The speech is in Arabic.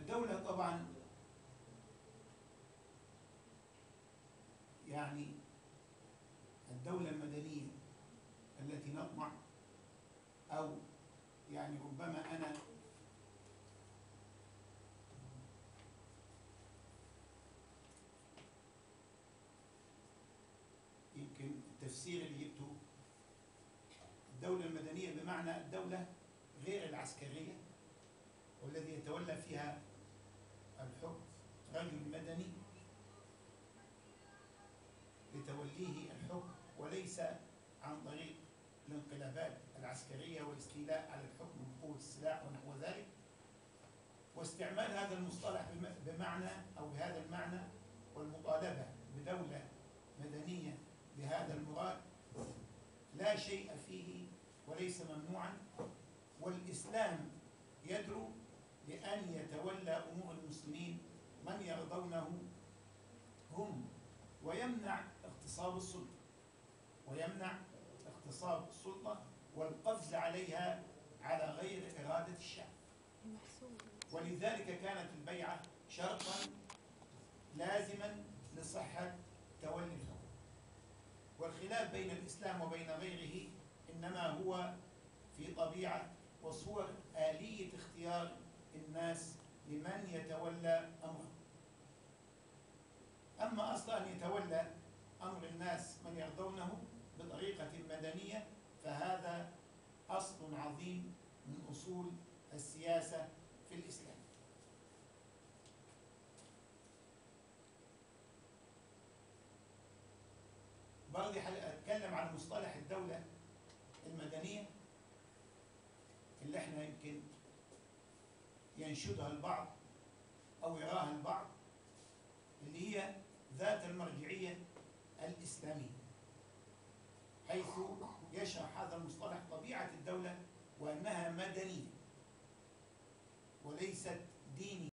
الدولة طبعا يعني الدولة المدنية التي نطمع، أو يعني ربما أنا يمكن التفسير اللي جبته الدولة المدنية بمعنى الدولة غير العسكرية، والذي يتولى فيها الحكم رجل مدني لتوليه الحكم، وليس عن طريق الانقلابات العسكرية والاستيلاء على الحكم بقوة السلاح ونحو ذلك. واستعمال هذا المصطلح بمعنى أو بهذا المعنى والمطالبة بدولة مدنية بهذا المراد لا شيء فيه وليس ممنوعا، والإسلام يدعو لأن يتولى أمور المسلمين من يرضونه هم، ويمنع اغتصاب السلطة والقفز عليها على غير إرادة الشعب. ولذلك كانت البيعة شرطا لازما لصحة تولي الحكم. والخلاف بين الإسلام وبين غيره إنما هو في طبيعة وصور آلية اختيار الناس لمن يتولى أمره. أما أصلا أن يتولى أمر الناس من يرضونه بطريقة مدنية، فهذا أصل عظيم من أصول السياسة في الإسلام. برضه أتكلم عن مصطلح الدولة المدنية اللي احنا يمكن ينشدها البعض أو يراها البعض، اللي هي ذات المرجعية الإسلامية، حيث يشرح هذا المصطلح طبيعة الدولة وأنها مدنية وليست دينية.